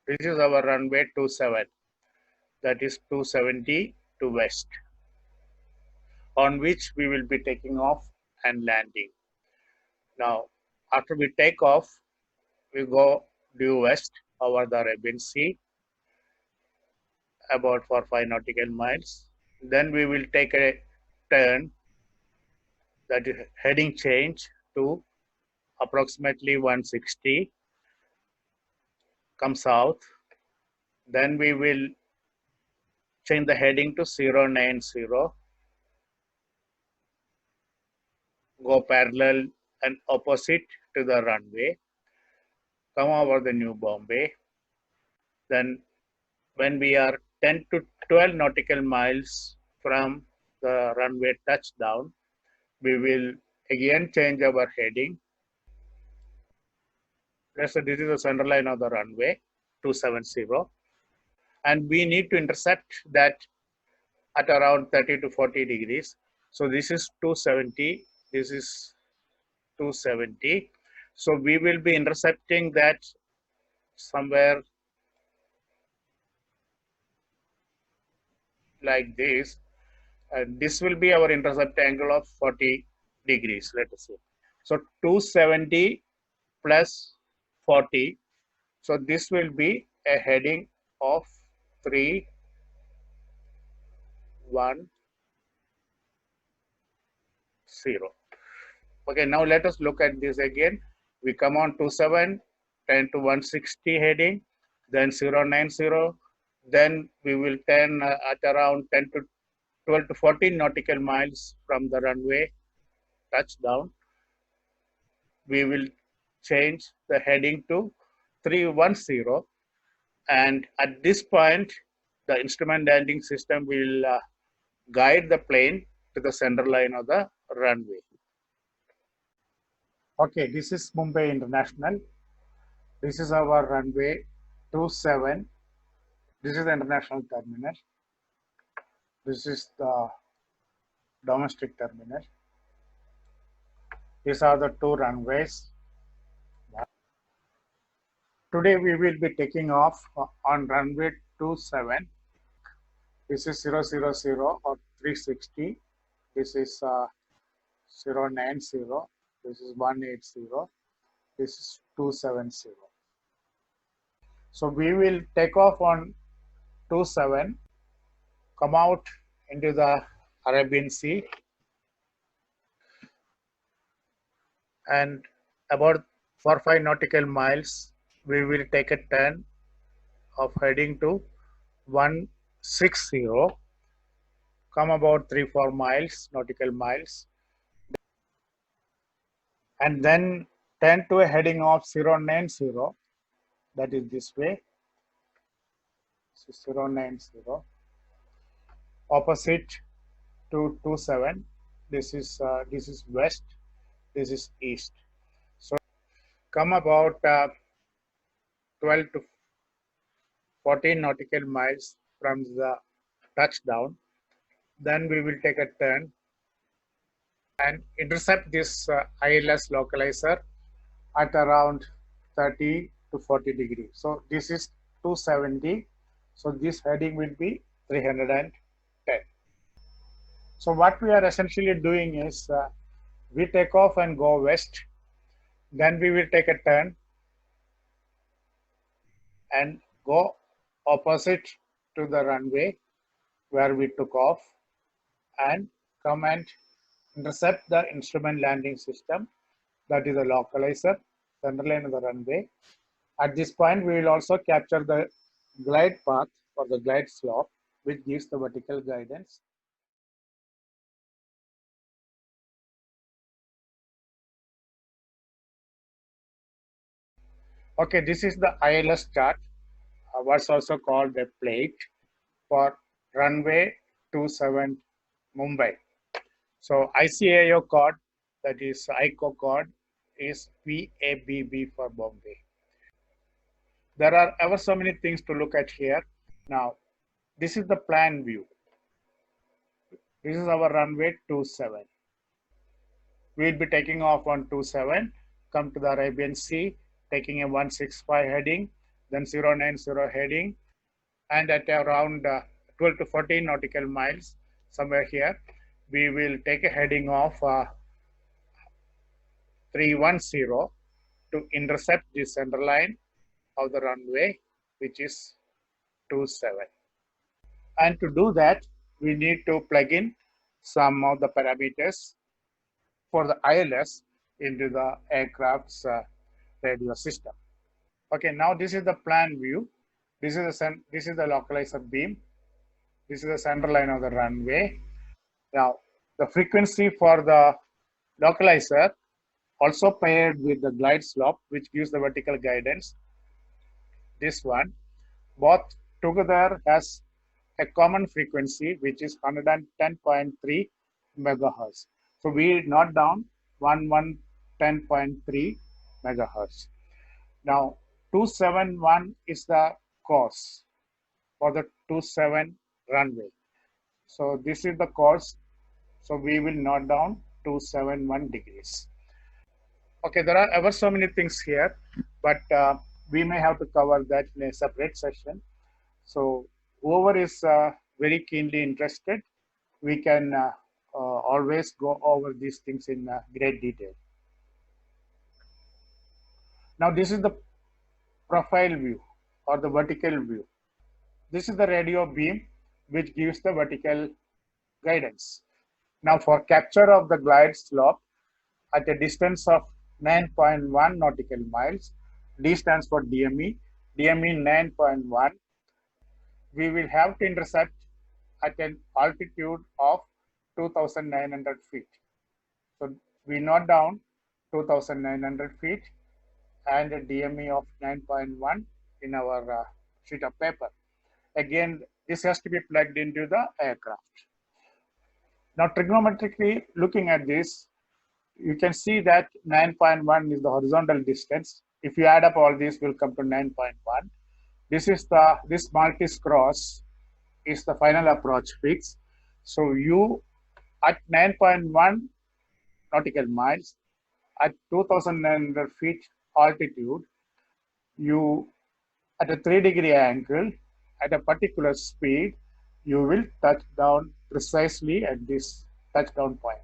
This is our runway 27, that is 270 to west, on which we will be taking off and landing. Now, after we take off, we go due west over the Arabian Sea, about for 5 nautical miles. Then we will take a turn, that is heading change to approximately 160, come south. Then we will change the heading to 090, go parallel and opposite to the runway, come over the New Bombay. Then when we are 10 to 12 nautical miles from the runway touchdown, we will again change our heading. Let's say this is the center line of the runway 270, and we need to intercept that at around 30 to 40 degrees. So this is 270, this is 270. So we will be intercepting that somewhere like this, and this will be our intercept angle of 40 degrees, let us say. So 270 plus 40, so this will be a heading of 310. Okay, now let us look at this again. We come on 27, 10 to 160 heading, then 090, then we will turn at around 10 to 12 to 14 nautical miles from the runway touchdown. We will change the heading to 310, and at this point, the instrument landing system will guide the plane to the center line of the runway. Okay, this is Mumbai International. This is our runway 27. This is the international terminal. This is the domestic terminal. These are the two runways. Today we will be taking off on runway 27. This is 000 or 360. This is 090. This is 180. This is 270. So we will take off on 27, come out into the Arabian Sea, and about 4-5 nautical miles, we will take a turn of heading to 160, come about 3-4 miles, nautical miles, and then turn to a heading of 090, that is this way, so 090, opposite to 27. This is west, this is east. So come about 12 to 14 nautical miles from the touchdown. Then we will take a turn and intercept this ILS localizer at around 30 to 40 degrees. So this is 270. So this heading will be 310. So what we are essentially doing is we take off and go west. Then we will take a turn and go opposite to the runway where we took off, and come and intercept the instrument landing system, that is the localizer, center line of the runway. At this point, we will also capture the glide path or the glide slope, which gives the vertical guidance. Okay, this is the ILS chart, what's also called a plate for runway 27 Mumbai. So ICAO code, that is ICO code, is PABB for Bombay. There are ever so many things to look at here. Now, this is the plan view. This is our runway 27. We'll be taking off on 27, come to the Arabian Sea, taking a 165 heading, then 090 heading, and at around 12 to 14 nautical miles, somewhere here, we will take a heading of 310 to intercept the center line of the runway, which is 27. And to do that, we need to plug in some of the parameters for the ILS into the aircraft's radio system. Okay, now this is the plan view. This is the localizer beam. This is the center line of the runway. Now, the frequency for the localizer also paired with the glide slope, which gives the vertical guidance. This one, both together has a common frequency, which is 110.3 megahertz. So we note down 1110.3 megahertz. Now, 271 is the course for the 27 runway. So this is the course. So we will note down 271 degrees. Okay, there are ever so many things here, but we may have to cover that in a separate session. So whoever is very keenly interested, we can always go over these things in great detail. Now this is the profile view or the vertical view. This is the radio beam, which gives the vertical guidance. Now for capture of the glide slope at a distance of 9.1 nautical miles, D stands for DME, DME 9.1, we will have to intercept at an altitude of 2,900 feet. So we note down 2,900 feet and a DME of 9.1 in our sheet of paper. Again, this has to be plugged into the aircraft. Now, trigonometrically looking at this, you can see that 9.1 is the horizontal distance. If you add up all these, will come to 9.1. This Maltese cross is the final approach fix. So you at 9.1 nautical miles at 2,900 feet altitude, you at a 3-degree angle at a particular speed, you will touch down precisely at this touchdown point.